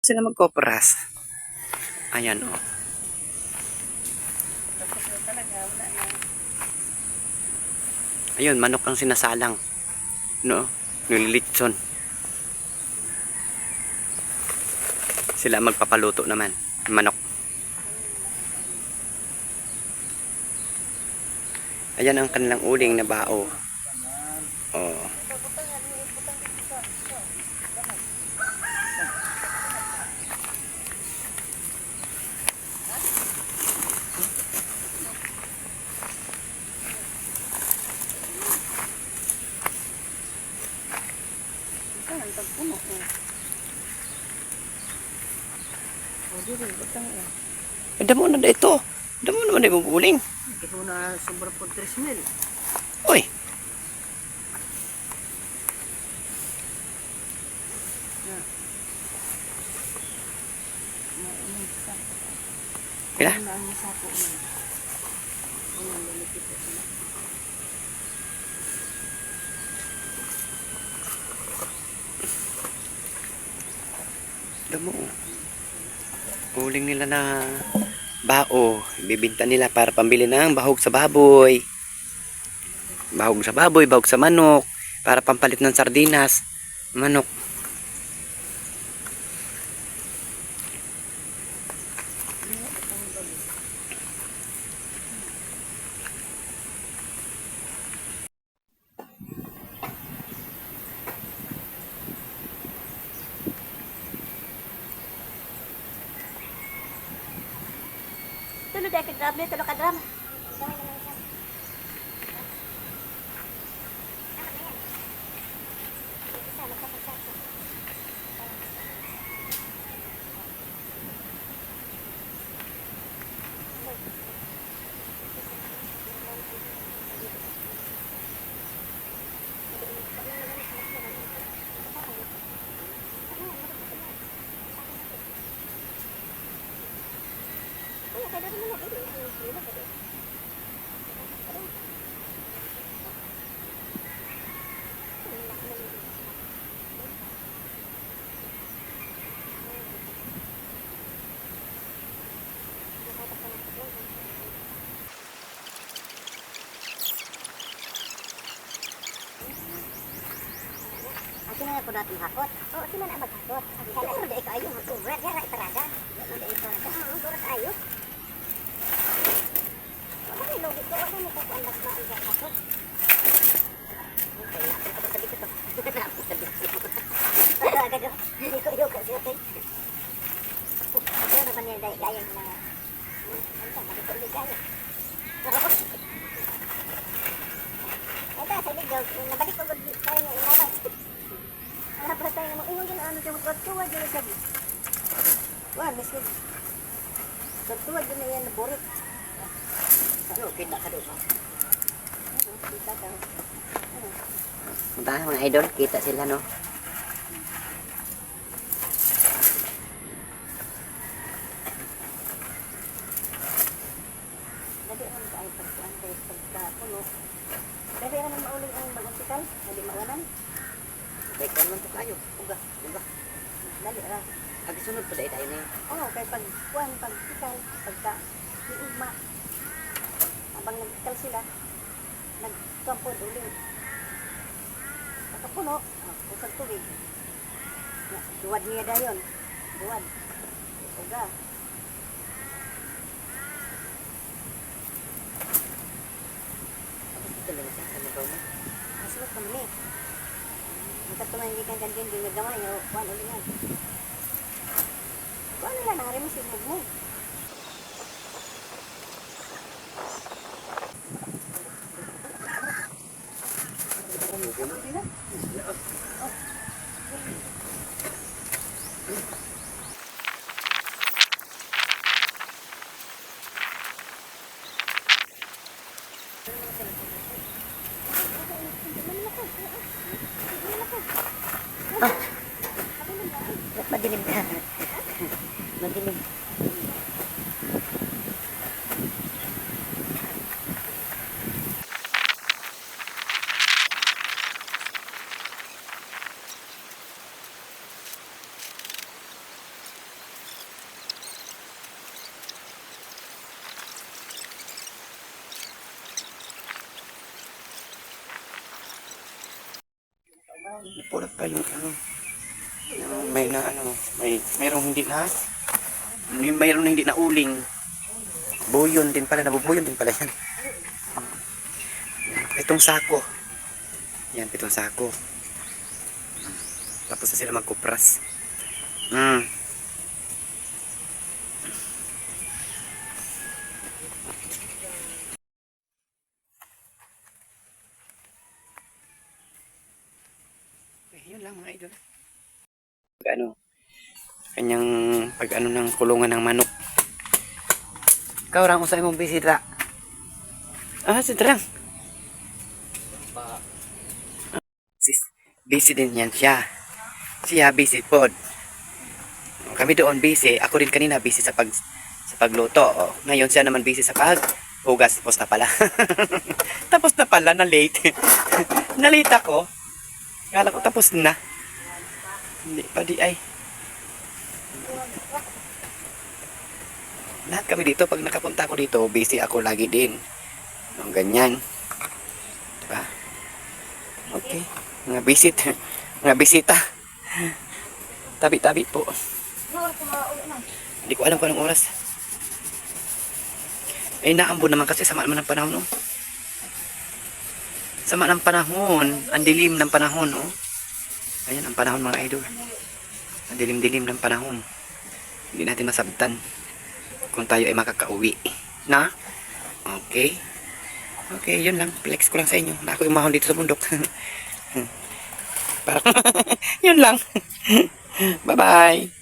Sila magkopras. Ayan o. Oh. Ayun, manok ang sinasalang. No? Nililitson. Sila magpapaluto naman. Manok. Ayan ang kanilang uling na bao. Oh. Damo na ito. Damo na na yung uling. Ito na sobrang po 3 mil. Oy. Pila? Damo. Uling nila na bao. Ibibinta nila para pambili ng bahog sa baboy. Bahog sa baboy, bahog sa manok. Para pampalit ng sardinas. Manok. Tulo dahil ka-drum niya, tulo ka-drum. Sino na po natin hakot? Oo, sino na maghakot? Siguro dahil kayo, magkurat, yara iparada. Dahil iparada, kurat kayo. Wala may logi ko, wala may kakuandas na ang hakot. Okay, sabi ko to. Sabi ko. Agad, hindi ko yung kasi. Ito naman niya gayang na. Sabi ko ulit gayang. Ito, sabi ko, nabalik ko tayo ng inabay. Para tayo naman, iwan yun ano siya magkatuwad yun sabi. Wah, miskin. Magkatuwad yun na yan, naborit. Ano, kita ka doon. Kita ka. Punta mga idol, kita sila no. Dali naman tayo pagkapuno. Dali naman mauling ang mag-hospital, hindi mawanan. Kaya kaya naman ito kayo. Uga. Dali ra. Agisunod pa dahil tayo na yun. Oo, kaya pag-hospital, pagka-iugma, habang nag-hospital sila, nag-tuwampod uling. Pagkapuno, usag tubig. Duwad niya dayon. Duwad. Uga. Ito lang siya. Ano ba mo? Masulot pa mali. Magkatuman hindi kang ganyan, hindi nagawa niyo. Kuhan ulit yan. Kuhan nila, nari mo sinug mo. Madilim na. Madilim. Napulot pa yung ano. May na ano, mayroong hindi na. Mayroong hindi na uling. Buyon din pala, nabubuyon din pala yan. Itong sako. Yan, itong sako. Tapos na sila magkupras. Yun lang mga idol. Ano, kanyang pag ano ng kulungan ng manok. Ikaw rang usay mong bisita. Si Drang. Busy din yan siya. Siya busy pod. Kami doon busy. Ako rin kanina busy sa pagluto. Ngayon siya naman busy sa paghugas. Tapos na pala. Tapos na pala, na late. Na late ako. Kala ko tapos na. Hindi pa di ay. Lahat kami dito, pag nakapunta ako dito, busy ako lagi din. Ganyan. Diba? Okay. Mga bisita. Tabi-tabi po. Hindi ko alam kung anong oras. Naambon naman kasi sama naman ng panahon. Oh. Sama ng panahon. Ang dilim ng panahon. Oh. Ayan ang panahon mga idol. Ang dilim-dilim ng panahon. Hindi natin masabtan kung tayo ay makakauwi. Na? Okay. Okay, yun lang. Flex ko lang sa inyo. Na ako yung mahon dito sa bundok. Parang, yun lang. Bye-bye.